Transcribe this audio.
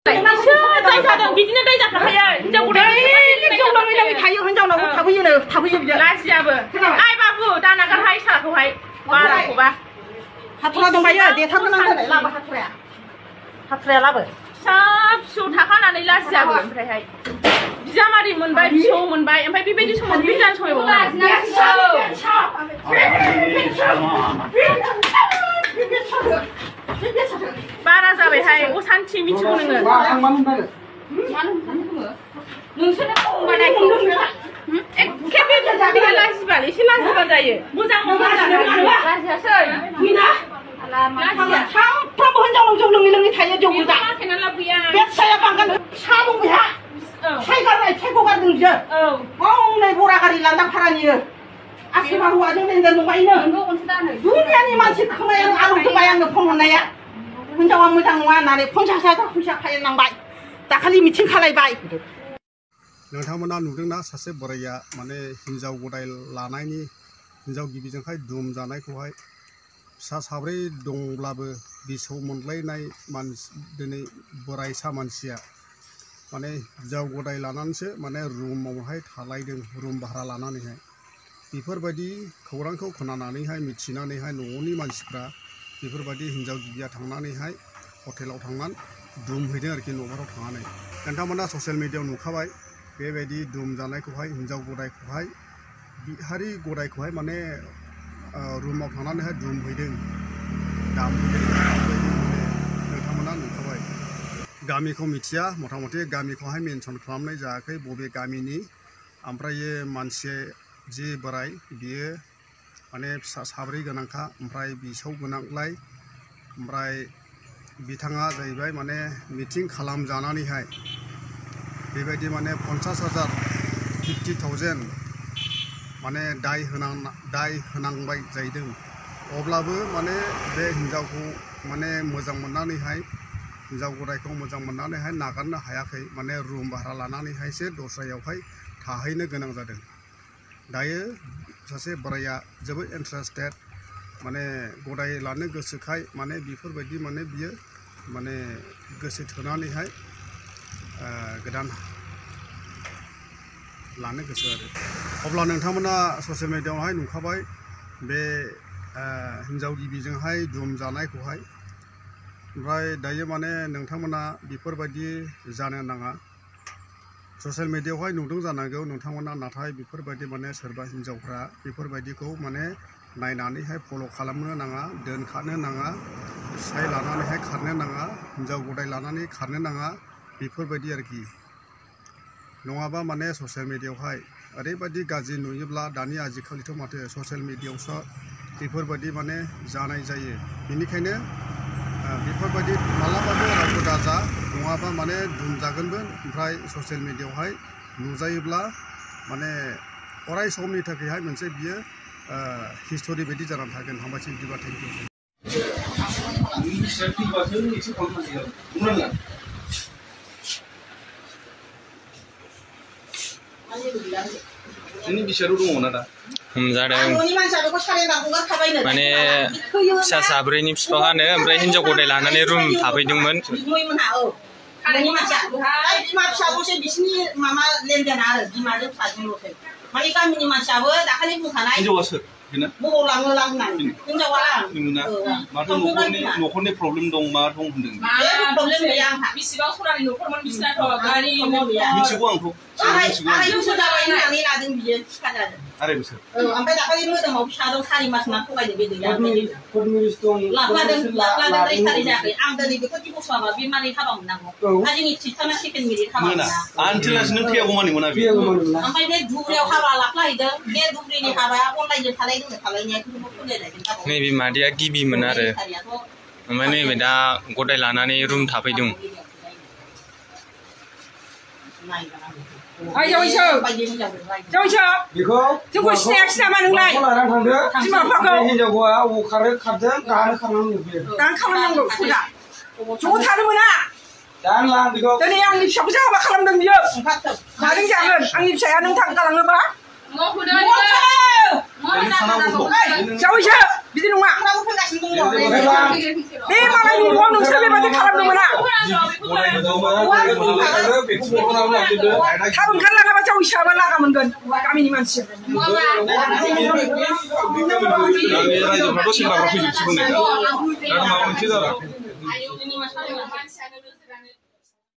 बिदिनो दै जाखायो हिनजाव गोदान जौ लोङै थायो हिनजावनाव थाबैयो बियो लाजियाबो आइ बाबु दानागारहाय साराखौहाय बाराखौबा हाथुरा दंबायो देथारनांगोन लाबो हाथुराया लाबो फिसा फिसौ थाखानानै लाजियाबो ओमफ्रायहाय बिजामादै मोनबाय फिसौ मोनबाय ओमफ्राय बेबायदि समाव बिजान सयबावो बारा जाबायहाय असान्थि मिथिगौ नोङो एखे लाजिबाल एसे लाजिबा जायो मोजां लाजियासै सानफ्रामबो हिनजावनाव जौ लोङै थायो जौ गोजा बे फिसाया बांगाल फिसा दं बेहा सायगारनाय सायख'गारदों बियो हनै बरा गारि लांदां भारानियो आसोमा हौवाजों लेनदेन दंबायनो दुनियानि मानसि खोमाया आलौदोंबाय आंनो फन हरनाया हिनजावा मोजां नङा होननानै 50,000 फैसा खालायनांबाय दाखालि मिथिं खालायबाय नोंथांमोना नुदोंना सासे बोराइया माने हिनजाव गदाय लानायनि हिनजाव गिबिजोंहाय दुम जानायखौहाय फिसा साब्रै दंब्लाबो बिसौ मोनलायनाय मानसि दिनै बोराइसा मानसिया माने हिनजाव गदाय लानानैसो माने रुमावहाय थालायदों रुम भारा लानानैहाय बेफोरबायदि खौरांखौ खोनानानैहाय मिथिनानैहाय न'नि मानसिफ्रा बेफोरबायदि हिनजाव गिबिया थांनानैहाय हटेलाव थांनानै दुम हैदों आरोखि न'खराव थांनानै नोंथांमोना ससियेल मिडियायाव नुखाबाय बेबायदि दुम जानायखौहाय हिनजाव गदायखौहाय बिहारि गदायखौहाय माने रुमाव थांनानैहाय दुम हैदों दामहैदों नोंथांमोना नुखाबाय गामिखौ मिथिया मथा मथि गामिखौहाय मेनसन खालामनाय जायाखै बबे गामिनि ओमफ्राय मानसि जे बोराय बियो माने फिसा साब्रै गोनांखा ओमफ्राय बिसौ गोनांलाय ओमफ्राय बिथाङा जाहैबाय माने मिटिं खालामजानानैहाय बेबायदि माने 50,000 50,000 माने दाय होनांबाय जाहैदों अब्लाबो माने बे हिनजावखौ माने मोजां मोननानैहाय हिनजाव गदायखौ मोजां मोननानैहाय नागारनो हायाखै माने रुम भारा लानानैहायसो दस्रायावहाय थाहैनो गोनां जादों दायो सासे बोराया जोबोद इन्टारेस्टेड माने गदाय लानो गोसोखाय माने बेफोरबायदि माने बियो माने गोसो थोनानैहाय गोदान लानो गोसो आरो अब्ला नोंथांमोना ससियेल मिडियायावहाय नुखाबाय बे हिनजाव गिबिजोंहाय दुम जानायखौहाय ओमफ्राय दायो माने नोंथांमोना बेफोरबायदि जानो नाङा ससियेल मिडियायावहाय नुदों जानांगौ नोंथांमोना नाथाय बेफोरबायदि माने सोरबा हिनजावफ्रा बेफोरबायदिखौ माने नायनानैहाय फल' खालामनो नाङा दोनखानो नाङा फिसाय लानानैहाय खारनो नाङा हिनजाव गदाय लानानै खारनो नाङा बेफोरबायदि आरोखि नङाबा माने ससियेल मिडियायावहाय ओरैबायदि गाज्रि नुयोब्ला दानि आजिखालिथ' माथो ससियेल मिडियायावसो बेफोरबायदि माने जानाय जायो बेनिखायनो बेफोरबायदि मालाबाबो रावबो दाजा नङाबा माने दुमजागोनबो ओमफ्राय ससियेल मिडियायावहाय नुजायोब्ला माने अराय समनि थाखायहाय मोनसे बियो हिस्टरि बायदि जानानै थागोन हामबायसै बिदिबा thank you ini bisa dulu mana dah? Zaदों माने फिसा साब्रैनि बिफाङानो ओमफ्राय हिनजाव गदाय लानानै रुम थाफैदोंमोन न'खरनि प्रब्लेम दं मा दं होनदों बिसिबां सरानि न'खरमोन बिसिनाथ' गारि मिथिगौ आंखौ आरे बोसोर ओमफ्राय दाखालि मोदोमाव फिसा दं 4 मास मा थगायदों बे गैया लादों सारि जायाखै आं दिनै बेखौ दिबस माबा बे मारै हाबा मोननांगौ आजिनि थिथाना सेकेन्ड मेरिट हाबा मोना आन्टिलास नों थैयागौ मानि मोना बे ओमफ्राय बे धुब्रियाव हाबा लाफ्लाहैदों बे धुब्रिनि हाबाया अनलाइनजों खालायनायखौ नैबे मादैया गिबिमोन आरो ओमफ्राय नैबे दा गदाय लानानै रुम थाफैदों जोंखौ सिनायाखिसै नामा नोंलाय हिनजावखौआ अबाव खारदों गाहानो खालामनांगौ ज' थानो मोना दिनै आंनि फिसाखौसो हाबा खालामदों बियो माजों जागोन आंनि फिसाया नों गालाङोबा जावैसो बिदि नङा बे मालायनि न'आव नोंसोर बेबायदि खालामनो मोना थाब ओंखारलाङाबा जाव हिसाबा लागा मोनगोन गामिनि मानसि रायजोफ्राथ' सेंग्राफ्रा फैजोबसिगोन नै दा माबा मोनसे जाबाय